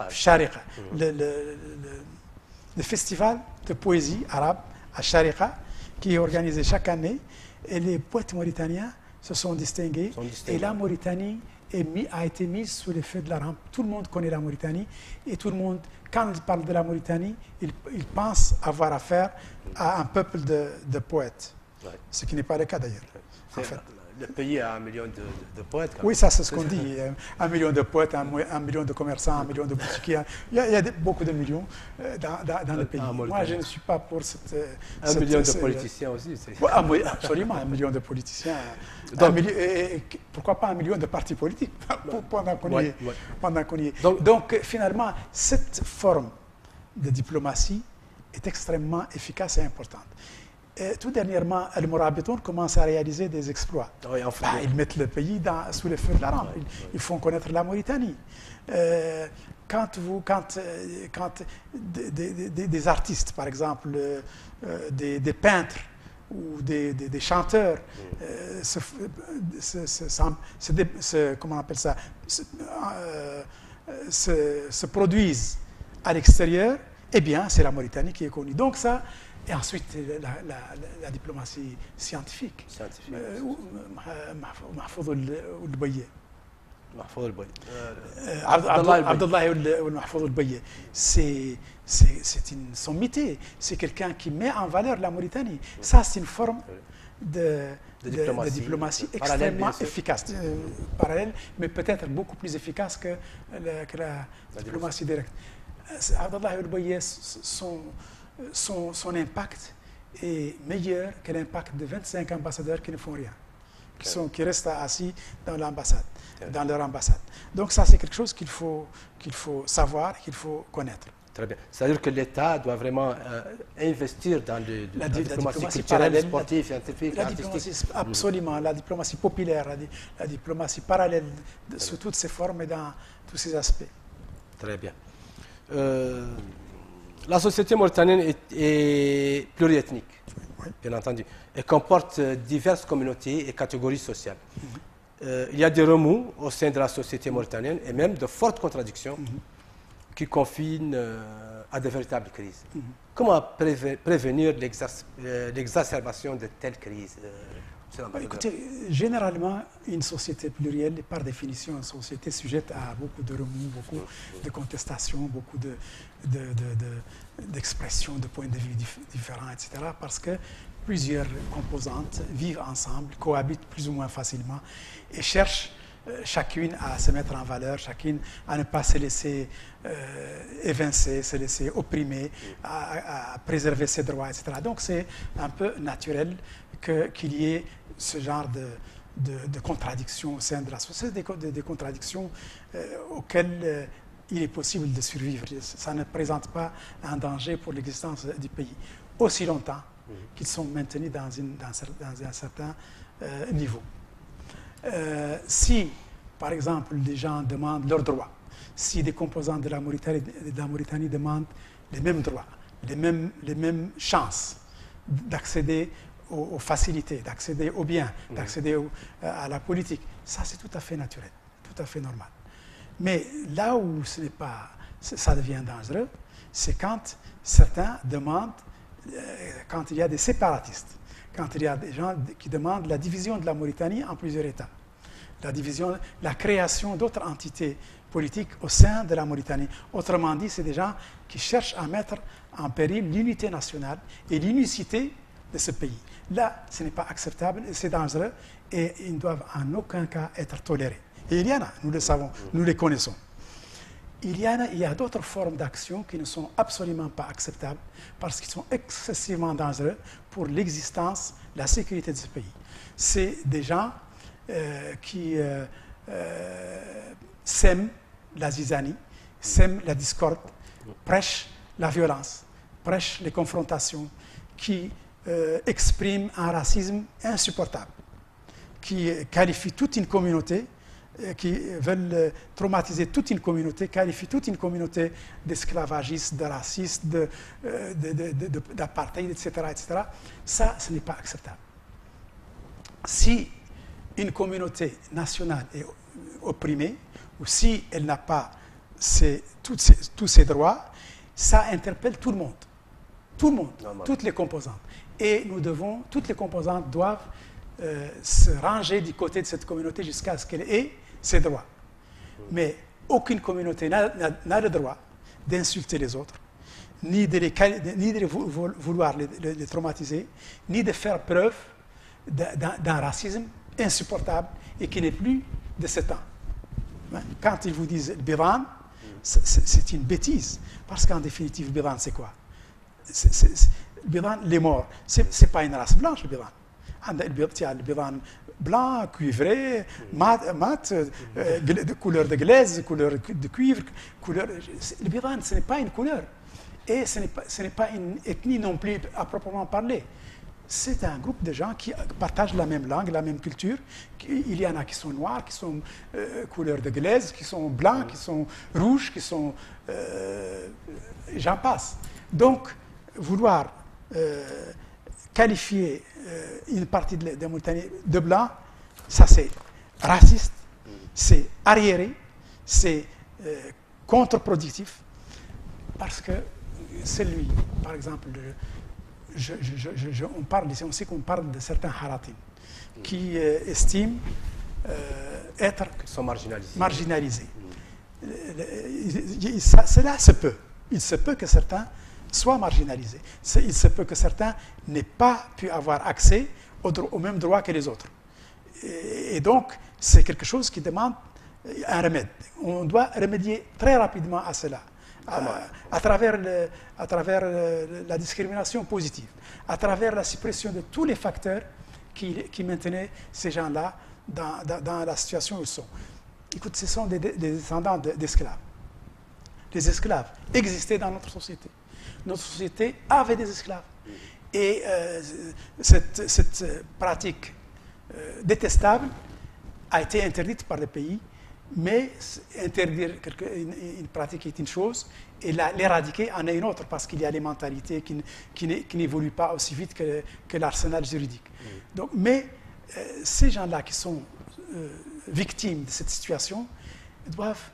الشارقة le festival de poésie arabe à Sharika qui est organisé chaque année et les poètes mauritaniens se sont distingués. Et la Mauritanie a été mise sous les feux de la rampe. Tout le monde connaît la Mauritanie. Et tout le monde, quand il parle de la Mauritanie, il pense avoir affaire à un peuple de poètes. Ouais. Ce qui n'est pas le cas d'ailleurs. En fait. Le pays a 1 million de poètes. Oui, ça c'est ce qu'on dit. 1 million de poètes, 1 million de commerçants, 1 million de boutiquiers. Il y a beaucoup de millions dans le pays. Moi, je ne suis pas pour cette... 1 million de politiciens aussi. Oui, absolument, 1 million de politiciens. Pourquoi pas 1 million de partis politiques pendant qu'on y est. Donc, finalement, cette forme de diplomatie est extrêmement efficace et importante. Et tout dernièrement, les Mourabitoun commencent à réaliser des exploits. Oui, ils mettent le pays sous les feux de la rampe. Ils font connaître la Mauritanie. Quand des artistes, par exemple, des peintres ou des chanteurs, comment on appelle ça, se produisent à l'extérieur, eh bien, c'est la Mauritanie qui est connue. Donc ça. Et ensuite, la diplomatie scientifique. Mahfouz el-Boye. Mahfouz el-Boye. Abdallah el-Mahfouz el-Boye. C'est une sommité. C'est quelqu'un qui met en valeur la Mauritanie. Ça, c'est une forme de diplomatie extrêmement efficace. Parallèle, mais peut-être beaucoup plus efficace que la diplomatie directe. Abdallah el-Boye, son impact est meilleur que l'impact de 25 ambassadeurs qui ne font rien, qui restent assis dans l'ambassade, dans leur ambassade. Donc ça, c'est quelque chose qu'il faut savoir, qu'il faut connaître. Très bien. C'est-à-dire que l'État doit vraiment investir dans la diplomatie culturelle, sportive, scientifique, artistique. Absolument. La diplomatie populaire, la diplomatie parallèle, sous toutes ses formes et dans tous ses aspects. Très bien. La société mauritanienne est pluriethnique, bien entendu, et comporte diverses communautés et catégories sociales. Il y a des remous au sein de la société mauritanienne et même de fortes contradictions qui confinent à de véritables crises. Comment prévenir l'exacerbation de telles crises? Écoutez, généralement, une société plurielle est par définition une société sujette à beaucoup de remous, beaucoup de contestations, beaucoup d'expressions, de points de vue différents, etc. Parce que plusieurs composantes vivent ensemble, cohabitent plus ou moins facilement et cherchent chacune à se mettre en valeur, chacune à ne pas se laisser évincer, se laisser opprimer, à préserver ses droits, etc. Donc c'est un peu naturel qu'il y ait ce genre de contradictions au sein de la société, des contradictions auxquelles il est possible de survivre. Ça ne présente pas un danger pour l'existence du pays, aussi longtemps qu'ils sont maintenus dans un certain niveau. Si, par exemple, des gens demandent leurs droits, si des composants de la Mauritanie demandent les mêmes droits, les mêmes chances d'accéder aux facilités, d'accéder aux biens, d'accéder à la politique, ça c'est tout à fait naturel, tout à fait normal. Mais là où ça devient dangereux, c'est quand certains demandent, quand il y a des séparatistes, quand il y a des gens qui demandent la division de la Mauritanie en plusieurs États, la création d'autres entités politiques au sein de la Mauritanie. Autrement dit, c'est des gens qui cherchent à mettre en péril l'unité nationale et l'unicité de ce pays. Là, ce n'est pas acceptable, c'est dangereux et ils ne doivent en aucun cas être tolérés. Et il y en a, nous le savons, nous les connaissons. Il y a d'autres formes d'action qui ne sont absolument pas acceptables parce qu'ils sont excessivement dangereux pour l'existence, la sécurité de ce pays. C'est des gens qui sèment la zizanie, sèment la discorde, prêchent la violence, prêchent les confrontations, qui expriment un racisme insupportable, qui qualifient toute une communauté, qui veulent traumatiser toute une communauté, qualifient toute une communauté d'esclavagistes, de racistes, d'apartheid, etc., etc. Ça, ce n'est pas acceptable. Si une communauté nationale est opprimée, ou si elle n'a pas tous ses droits, ça interpelle tout le monde. Tout le monde, toutes les composantes. Et toutes les composantes doivent se ranger du côté de cette communauté jusqu'à ce qu'elle ait ses droits. Mais aucune communauté n'a le droit d'insulter les autres, ni de vouloir les traumatiser, ni de faire preuve d'un racisme insupportable et qui n'est plus de ce temps. Quand ils vous disent le Biran, c'est une bêtise, parce qu'en définitive, le Biran, c'est quoi? Le Biran, les morts, c'est pas une race blanche, le Biran. Il y a le Biran blanc, cuivré, mat, couleur de glaise, couleur de cuivre. Le Biran, ce n'est pas une couleur. Et ce n'est pas une ethnie non plus à proprement parler. C'est un groupe de gens qui partagent la même langue, la même culture. Il y en a qui sont noirs, qui sont couleur de glaise, qui sont blancs, qui sont rouges, qui sont... j'en passe. Donc, vouloir qualifier une partie des Mauritaniens de blanc, ça c'est raciste, c'est arriéré, c'est contre-productif, parce que celui, par exemple, on sait qu'on parle de certains haratim qui estiment être marginalisés. Cela se peut. Il se peut que certains soient marginalisés. Il se peut que certains n'aient pas pu avoir accès au même droit que les autres. Et donc, c'est quelque chose qui demande un remède. On doit remédier très rapidement à cela. À travers la discrimination positive, à travers la suppression de tous les facteurs qui maintenaient ces gens-là dans la situation où ils sont. Écoute, ce sont des descendants d'esclaves. Les esclaves existaient dans notre société. Notre société avait des esclaves. Et cette pratique détestable a été interdite par le pays. Mais interdire une pratique est une chose, et l'éradiquer en est une autre, parce qu'il y a les mentalités qui n'évoluent pas aussi vite que l'arsenal juridique. Donc, mais ces gens-là qui sont victimes de cette situation doivent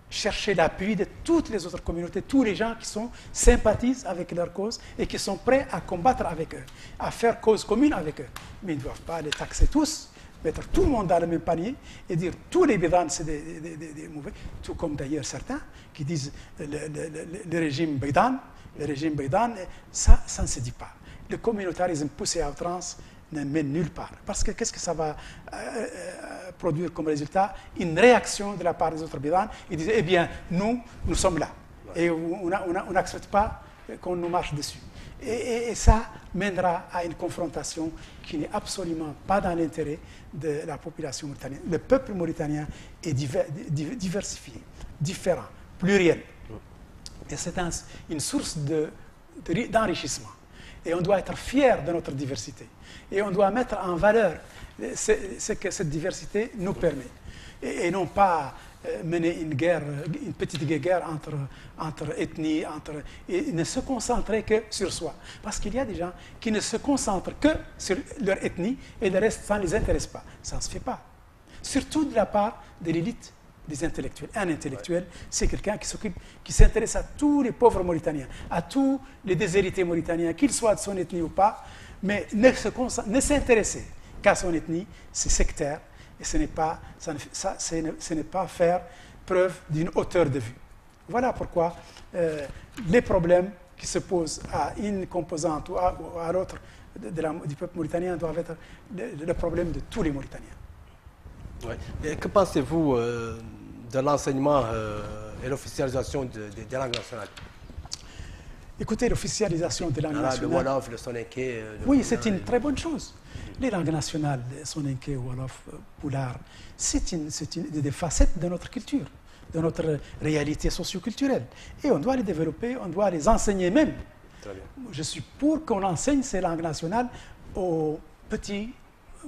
chercher l'appui de toutes les autres communautés, tous les gens qui sympathisent avec leur cause et qui sont prêts à combattre avec eux, à faire cause commune avec eux. Mais ils ne doivent pas les taxer tous, mettre tout le monde dans le même panier et dire tous les Bédans c'est des mauvais, tout comme d'ailleurs certains qui disent le régime Bédan, ça ne se dit pas. Le communautarisme poussé à outrance ne mène nulle part. Parce que qu'est-ce que ça va produire comme résultat? Une réaction de la part des autres Bédans. Ils disent, eh bien, nous sommes là. Et on n'accepte pas qu'on nous marche dessus. Et ça mènera à une confrontation qui n'est absolument pas dans l'intérêt de la population mauritanienne. Le peuple mauritanien est diversifié, différent, pluriel. Et c'est une source d'enrichissement. Et on doit être fier de notre diversité. Et on doit mettre en valeur ce que cette diversité nous permet. Et non pas mener une petite guerre entre ethnies, et ne se concentrer que sur soi. Parce qu'il y a des gens qui ne se concentrent que sur leur ethnie et le reste, ça ne les intéresse pas. Ça ne se fait pas. Surtout de la part de l'élite des intellectuels. Un intellectuel, c'est quelqu'un qui s'intéresse à tous les pauvres Mauritaniens, à tous les déshérités mauritaniens, qu'ils soient de son ethnie ou pas, mais ne s'intéresser qu'à son ethnie, c'est sectaire. Et ce n'est pas faire preuve d'une hauteur de vue. Voilà pourquoi les problèmes qui se posent à une composante ou à l'autre du peuple mauritanien doivent être le problème de tous les Mauritaniens. Ouais. Et que pensez-vous de l'enseignement et l'officialisation des langues nationales? Écoutez, l'officialisation des langues nationales... Le Wolof, le Soninké... Oui, c'est une très bonne chose. Les langues nationales, Soninké, Wolof, Pulaar, c'est des facettes de notre culture, de notre réalité socio-culturelle. Et on doit les développer, on doit les enseigner même. Très bien. Je suis pour qu'on enseigne ces langues nationales aux petits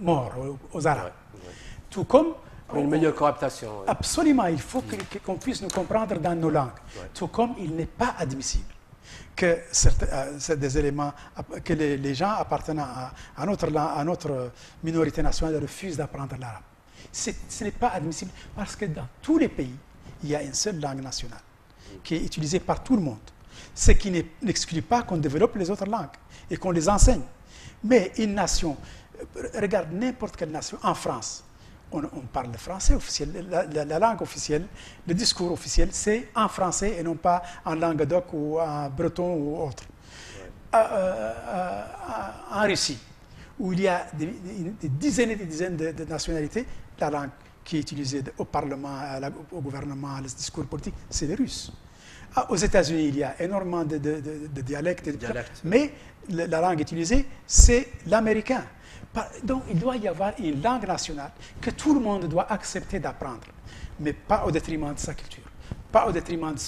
morts, aux Arabes. Ouais. Tout comme... Une meilleure cohabitation. Ouais. Absolument, il faut qu'on puisse nous comprendre dans nos langues. Ouais. Tout comme il n'est pas admissible que des éléments, que les gens appartenant à notre minorité nationale refusent d'apprendre l'arabe. Ce n'est pas admissible parce que dans tous les pays, il y a une seule langue nationale qui est utilisée par tout le monde. Ce qui n'exclut pas qu'on développe les autres langues et qu'on les enseigne. Mais une nation Regarde n'importe quelle nation, en France, on parle le français officiel, la langue officielle, le discours officiel, c'est en français et non pas en languedoc ou en breton ou autre. En Russie, où il y a des dizaines et des dizaines de nationalités, la langue qui est utilisée au Parlement, au gouvernement, le discours politique, c'est le russe. Aux États-Unis, il y a énormément de dialectes, mais la langue utilisée, c'est l'américain. Donc, il doit y avoir une langue nationale que tout le monde doit accepter d'apprendre, mais pas au détriment de sa culture, pas au détriment de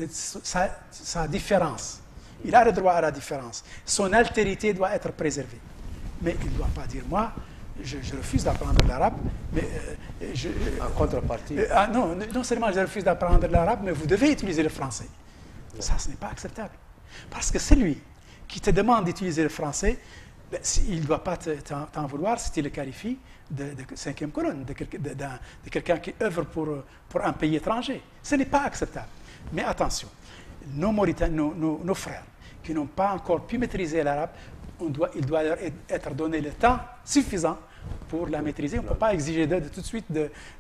sa différence. Il a le droit à la différence. Son altérité doit être préservée. Mais il ne doit pas dire, moi, je refuse d'apprendre l'arabe, mais en contrepartie. Non seulement je refuse d'apprendre l'arabe, mais vous devez utiliser le français. Ça, ce n'est pas acceptable. Parce que celui qui te demande d'utiliser le français, il ne doit pas t'en vouloir si tu le qualifies de cinquième colonne, de quelqu'un qui œuvre pour un pays étranger. Ce n'est pas acceptable. Mais attention, nos frères qui n'ont pas encore pu maîtriser l'arabe, il doit leur être donné le temps suffisant pour la maîtriser. On ne peut pas exiger d'eux tout de suite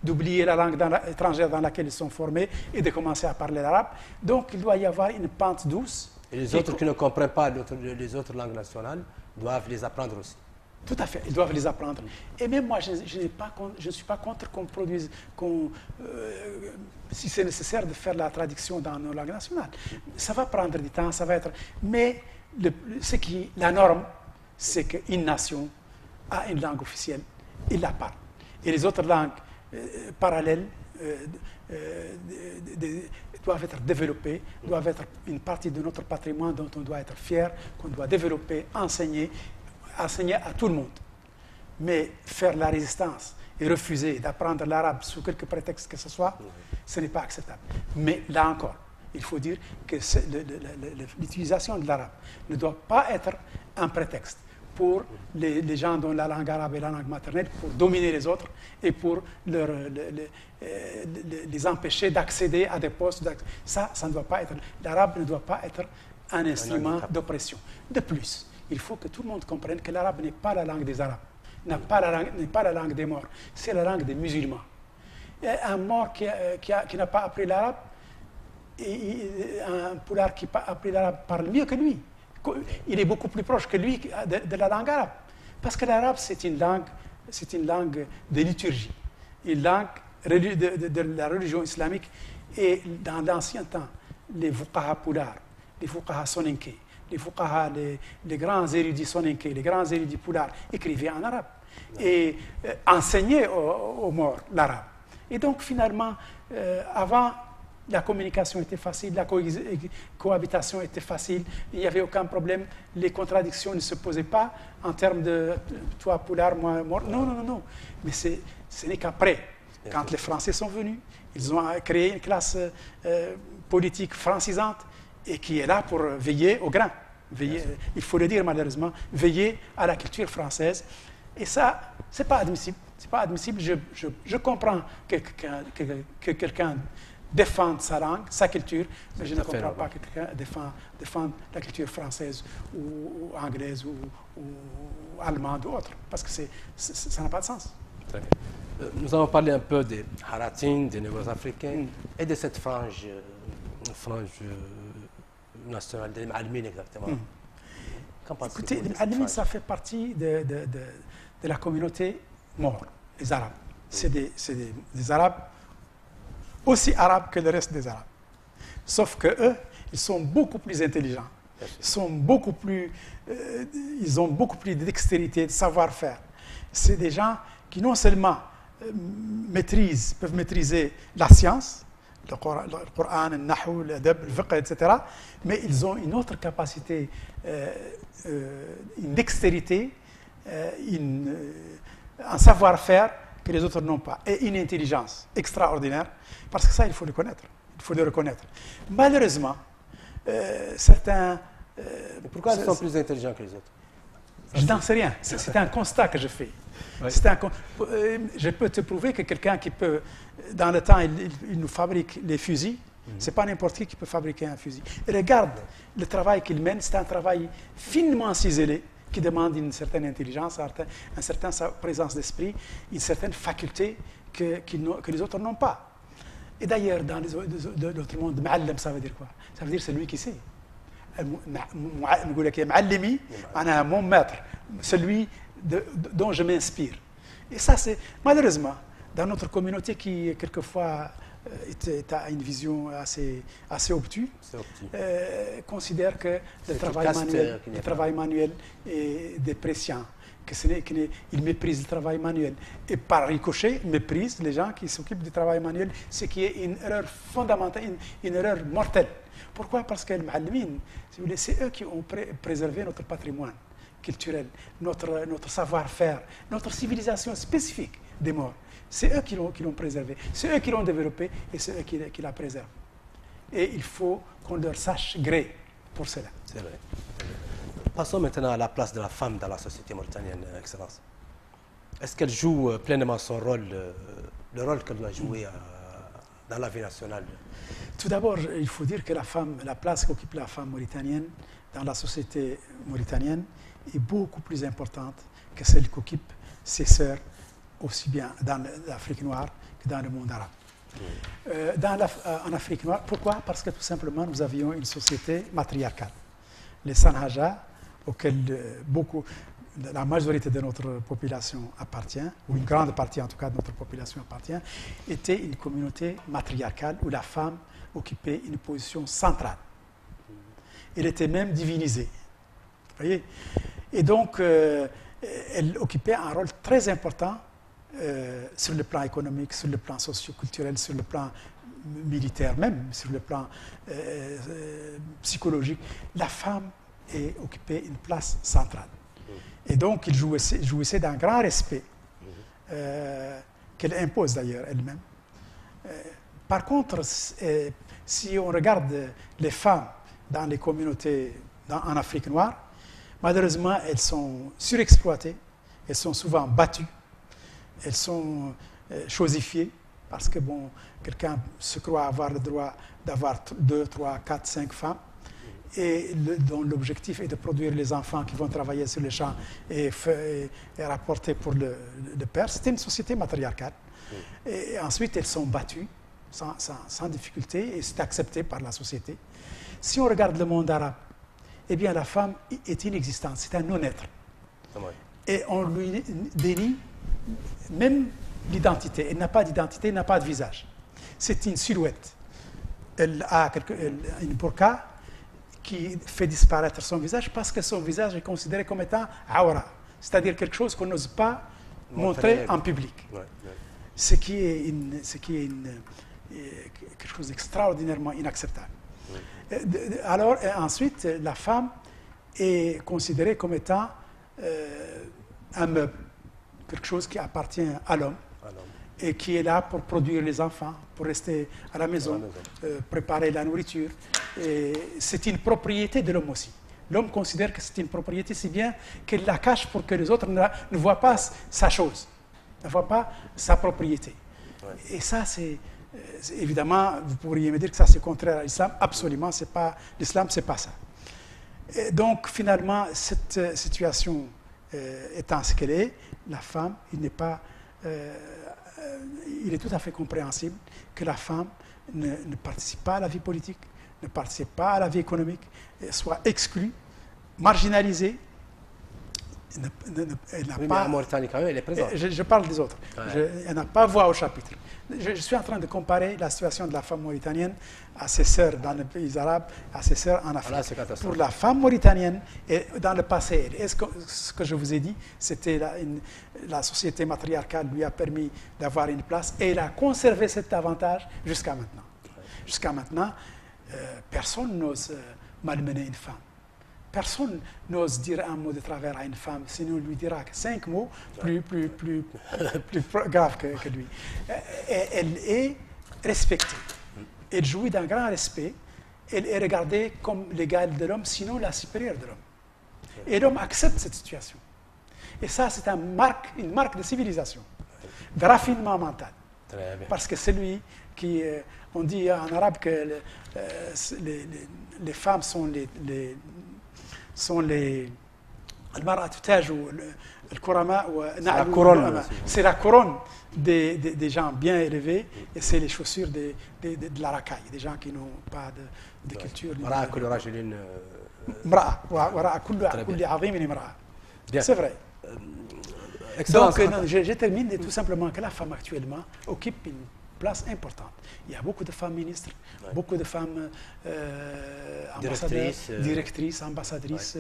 d'oublier la langue étrangère dans laquelle ils sont formés et de commencer à parler l'arabe. Donc, il doit y avoir une pente douce. Et les autres qui ne comprennent pas les autres langues nationales doivent les apprendre aussi. Tout à fait, ils doivent les apprendre. Et même moi, je ne suis pas contre qu'on produise, si c'est nécessaire, de faire la traduction dans nos langues nationales. Ça va prendre du temps, ça va être... Mais la norme, c'est qu'une nation a une langue officielle, il la parle. Et les autres langues parallèles doivent être développées, doivent être une partie de notre patrimoine dont on doit être fier, qu'on doit développer, enseigner à tout le monde. Mais faire la résistance et refuser d'apprendre l'arabe sous quelque prétexte que ce soit, ce n'est pas acceptable. Mais là encore, il faut dire que l'utilisation de l'arabe ne doit pas être un prétexte pour les gens dont la langue arabe est la langue maternelle, pour dominer les autres et pour les empêcher d'accéder à des postes. Ça ne doit pas être... L'arabe ne doit pas être un instrument d'oppression. De plus, il faut que tout le monde comprenne que l'arabe n'est pas la langue des Arabes, n'est pas la langue des morts, c'est la langue des musulmans. Un mort qui n'a pas appris l'arabe, un poulard qui n'a pas appris l'arabe parle mieux que lui. Il est beaucoup plus proche que lui de la langue arabe. Parce que l'arabe, c'est une langue de liturgie, une langue de la religion islamique. Et dans l'ancien temps, les fuqaha poulards, les fuqaha soninké, les grands érudits soninké, les grands érudits poulards écrivaient en arabe et enseignaient aux morts l'arabe. Et donc, finalement, avant, la communication était facile, la cohabitation était facile, il n'y avait aucun problème, les contradictions ne se posaient pas en termes de toi poulard, moi mort. Non. Mais ce n'est qu'après, quand les Français sont venus, ils ont créé une classe politique francisante et qui est là pour veiller au grain. Il faut le dire malheureusement, veiller à la culture française. Et ça, ce n'est pas admissible. C'est pas admissible. Je comprends que quelqu'un défendre sa langue, sa culture, mais je ne comprends pas que quelqu'un défende la culture française ou anglaise ou allemande ou autre, parce que ça n'a pas de sens. Très bien. Nous allons parler un peu des Haratines, des Néo-Africains et de cette frange nationale, des Ma'almines exactement. Écoutez, les Ma'almines, ça fait partie de la communauté maure, les Arabes. C'est des Arabes aussi arabes que le reste des Arabes. Sauf que eux, ils sont beaucoup plus intelligents. Ils ont beaucoup plus de dextérité, de savoir-faire. C'est des gens qui non seulement peuvent maîtriser la science, le Coran, le Nahou, le Adab, le Fiqh, etc., mais ils ont une autre capacité, une dextérité, un savoir-faire que les autres n'ont pas, et une intelligence extraordinaire, parce que ça, il faut le connaître, il faut le reconnaître. Malheureusement, certains... pourquoi ils sont plus intelligents que les autres? Je n'en sais rien, c'est un constat que je fais. Oui. Je peux te prouver que quelqu'un qui peut, dans le temps, il nous fabrique les fusils, c'est pas n'importe qui peut fabriquer un fusil. Et regarde le travail qu'il mène, c'est un travail finement ciselé, qui demande une certaine intelligence, une certaine présence d'esprit, une certaine faculté que les autres n'ont pas. Et d'ailleurs, dans l'autre monde, معلم, ça veut dire quoi? Ça veut dire celui qui sait. Mon maître, celui dont je m'inspire. Et ça, c'est malheureusement, dans notre communauté qui, quelquefois, a une vision assez obtuse, considère que le travail manuel est dépréciant, qu'il méprise le travail manuel. Et par ricochet, méprise les gens qui s'occupent du travail manuel, ce qui est une erreur fondamentale, une erreur mortelle. Pourquoi? Parce que c'est eux qui ont préservé notre patrimoine culturel, notre savoir-faire, notre civilisation spécifique des morts. C'est eux qui l'ont préservé, c'est eux qui l'ont développé et c'est eux qui la préservent. Et il faut qu'on leur sache gré pour cela. C'est vrai. Passons maintenant à la place de la femme dans la société mauritanienne, Excellence. Est-ce qu'elle joue pleinement son rôle, le rôle qu'elle doit jouer dans la vie nationale? Tout d'abord, il faut dire que la place qu'occupe la femme mauritanienne dans la société mauritanienne est beaucoup plus importante que celle qu'occupent ses sœurs, aussi bien dans l'Afrique noire que dans le monde arabe. En Afrique noire, pourquoi? Parce que tout simplement, nous avions une société matriarcale. Les Sanhaja, auxquels la majorité de notre population appartient, ou une grande partie en tout cas de notre population appartient, était une communauté matriarcale où la femme occupait une position centrale. Elle était même divinisée. Vous voyez? Et donc, elle occupait un rôle très important sur le plan économique, sur le plan socio-culturel, sur le plan militaire même, sur le plan psychologique. La femme occupait une place centrale. Et donc, il jouissait d'un grand respect qu'elle impose d'ailleurs elle-même. Par contre, si on regarde les femmes dans les communautés en Afrique noire, malheureusement, elles sont surexploitées, elles sont souvent battues, elles sont chosifiées, parce que bon, quelqu'un se croit avoir le droit d'avoir 2, 3, 4, 5 femmes, et dont l'objectif est de produire les enfants qui vont travailler sur les champs et rapporter pour le père. C'était une société matriarcale. Et ensuite, elles sont battues sans difficulté et c'est accepté par la société. Si on regarde le monde arabe, eh bien la femme est inexistante, c'est un non-être. Et on lui dénie même l'identité. Elle n'a pas d'identité, elle n'a pas de visage. C'est une silhouette. Elle a une burqa qui fait disparaître son visage parce que son visage est considéré comme étant awra, c'est-à-dire quelque chose qu'on n'ose pas montrer en public. Ce qui est quelque chose d'extraordinairement inacceptable. Alors, ensuite, la femme est considérée comme étant un meuble, quelque chose qui appartient à l'homme et qui est là pour produire les enfants, pour rester à la maison, préparer la nourriture. C'est une propriété de l'homme aussi. L'homme considère que c'est une propriété si bien qu'il la cache pour que les autres ne voient pas sa chose, ne voient pas sa propriété. Et ça, c'est évidemment, vous pourriez me dire que ça c'est contraire à l'islam. Absolument, l'islam, c'est pas ça. Et donc, finalement, cette situation étant ce qu'elle est, la femme, il est tout à fait compréhensible que la femme ne participe pas à la vie politique, ne participe pas à la vie économique, soit exclue, marginalisée. Elle n'a pas. En Mauritanie, quand même, elle est présente. Je parle des autres. Elle n'a pas voix au chapitre. Je suis en train de comparer la situation de la femme mauritanienne à ses sœurs dans les pays arabes, à ses sœurs en Afrique. Pour la femme mauritanienne, et dans le passé, ce que je vous ai dit, c'était la société matriarcale lui a permis d'avoir une place et elle a conservé cet avantage jusqu'à maintenant. Jusqu'à maintenant, personne n'ose malmener une femme. Personne n'ose dire un mot de travers à une femme, sinon on lui dira 5 mots plus graves que lui. Elle est respectée. Elle jouit d'un grand respect. Elle est regardée comme l'égale de l'homme, sinon la supérieure de l'homme. Et l'homme accepte cette situation. Et ça, c'est une marque de civilisation, de raffinement mental. Très bien. Parce que celui qui... on dit en arabe que les femmes sont les المرأة تتاج الكرماء ونعل couronne. الأمة. C'est la couronne des gens bien élevés et c'est les chaussures de la racaille, des gens qui n'ont pas de culture. وراء كل رجل امرأة وراء كل عظيم امرأة. Bien. C'est vrai. Excellence. Donc, non, je termine tout simplement que la femme actuellement occupe une place importante. Il y a beaucoup de femmes ministres, beaucoup de femmes ambassadeurs, directrices, ambassadrices,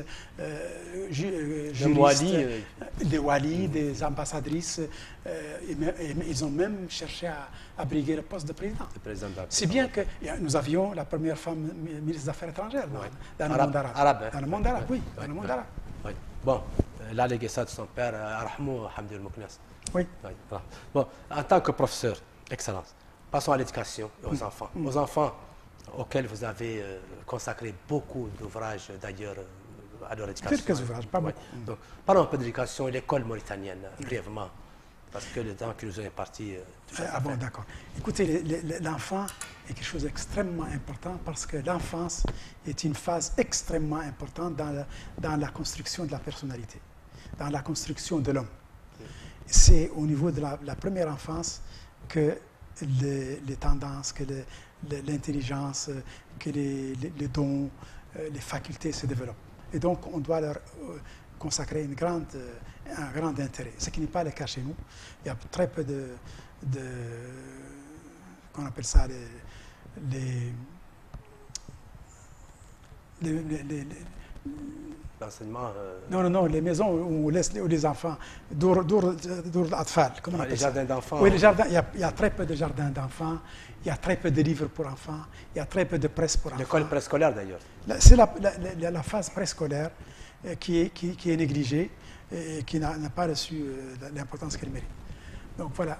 juristes, des walis, des ambassadrices. Ils ont même cherché à briguer le poste de président. Si bien que nous avions la première femme ministre des Affaires étrangères dans le monde arabe. Dans le monde arabe, oui. Dans le monde arabe. Bon, la légacy de son père, Arhamou Hamdi Mouknas. Oui. Bon, en tant que professeur, Excellence, passons à l'éducation et aux enfants. Aux enfants auxquels vous avez consacré beaucoup d'ouvrages d'ailleurs à leur éducation. Quelques ouvrages, pas beaucoup. Donc, parlons un peu d'éducation et l'école mauritanienne, brièvement, parce que le temps qui nous est imparti... Ah bon, d'accord. Écoutez, l'enfant est quelque chose d'extrêmement important parce que l'enfance est une phase extrêmement importante dans la construction de la personnalité, dans la construction de l'homme. C'est au niveau de la première enfance que les tendances, que l'intelligence, que les dons, les facultés se développent. Et donc, on doit leur consacrer un grand intérêt, ce qui n'est pas le cas chez nous. Il y a très peu qu'on appelle ça, l'enseignement... Non, les maisons où on laisse les enfants, les jardins d'enfants. Oui, les jardins, il y a très peu de jardins d'enfants, il y a très peu de livres pour enfants, il y a très peu de presse pour enfants. L'école préscolaire d'ailleurs. C'est la phase préscolaire qui est négligée et qui n'a pas reçu l'importance qu'elle mérite. Donc voilà.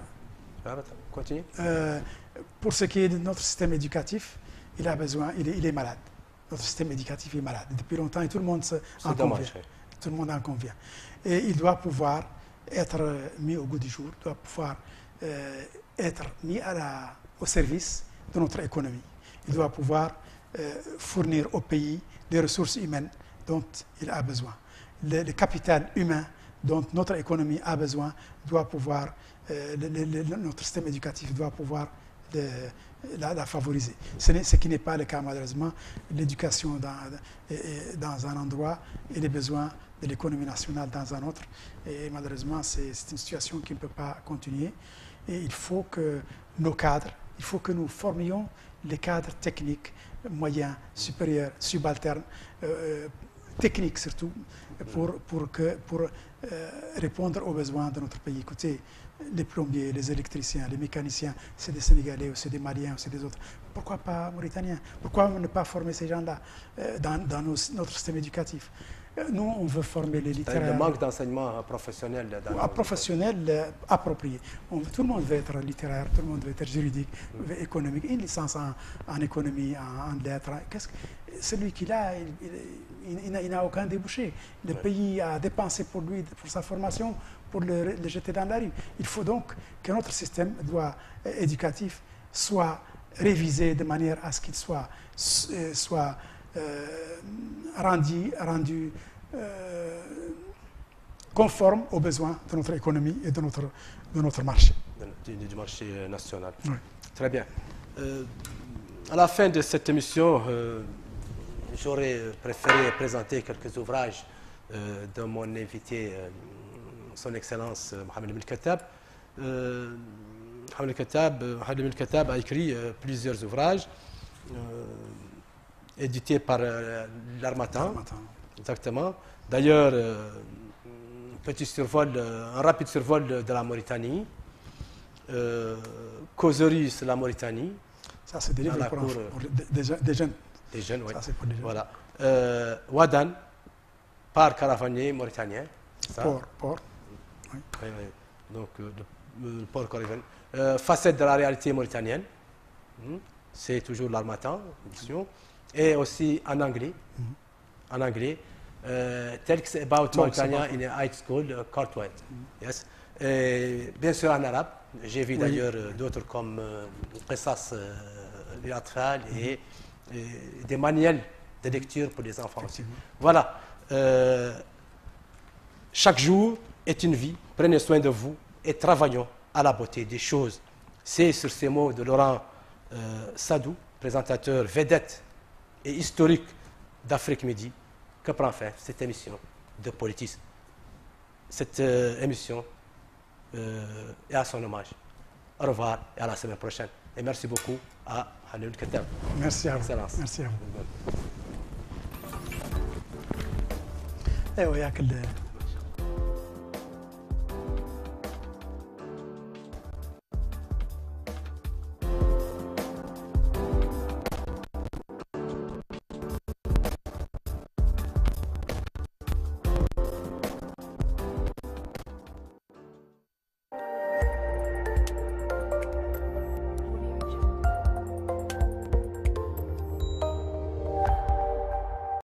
Continue. Pour ce qui est de notre système éducatif, il a besoin, il est malade. Notre système éducatif est malade depuis longtemps et tout le monde en convient. Tout le monde en convient. Et il doit pouvoir être mis au goût du jour, doit pouvoir être mis au service de notre économie. Il doit pouvoir fournir au pays les ressources humaines dont il a besoin. Le capital humain dont notre économie a besoin doit pouvoir, notre système éducatif doit pouvoir la favoriser. Ce qui n'est pas le cas malheureusement. L'éducation dans un endroit et les besoins de l'économie nationale dans un autre. Et malheureusement, c'est une situation qui ne peut pas continuer. Et il faut que nos cadres, il faut que nous formions les cadres techniques, moyens, supérieurs, subalternes, techniques surtout, pour répondre aux besoins de notre pays. Écoutez, les plombiers, les électriciens, les mécaniciens, c'est des Sénégalais, ou c'est des Maliens, ou c'est des autres. Pourquoi pas Mauritaniens? Pourquoi ne pas former ces gens-là dans notre système éducatif? Nous, on veut former les littéraires. Le manque d'enseignement professionnel. Professionnel approprié. Tout le monde veut être littéraire, tout le monde veut être juridique, économique. Une licence en économie, en lettres. Celui qui l'a, il n'a aucun débouché. Le pays a dépensé pour lui, pour sa formation, pour le jeter dans la rue. Il faut donc que notre système éducatif soit révisé de manière à ce qu'il soit rendu conforme aux besoins de notre économie et de notre marché. Du marché national. Oui. Très bien. À la fin de cette émission, j'aurais préféré présenter quelques ouvrages de mon invité, son Excellence Mohamed El Khattab. Mohamed El Khattab a écrit plusieurs ouvrages édités par l'Harmattan. Exactement. D'ailleurs, un rapide survol de la Mauritanie, causerie sur la Mauritanie. Ça, c'est des livres pour des jeunes. Des jeunes, oui. Ça, c'est pour des jeunes. Voilà. Wadan, par caravanier mauritanien. Port. Oui. Oui. Donc, le port caravanier. Facette de la réalité mauritanienne. C'est toujours l'Harmattan, édition. Et aussi en anglais. En anglais. Tells about Mauritania in a high school, Cartwright. Yes. Et bien sûr en arabe. J'ai vu d'ailleurs d'autres comme Qisas al-Atfal et des manuels de lecture pour les enfants aussi. Voilà. Chaque jour est une vie. Prenez soin de vous et travaillons à la beauté des choses. C'est sur ces mots de Laurent Sadou, présentateur vedette et historique d'Afrique Midi, que prend fin cette émission de Politis. Cette émission est à son hommage. Au revoir et à la semaine prochaine. Et merci beaucoup à Hanoul Ketab. Merci à vous. Excellence. Merci à vous.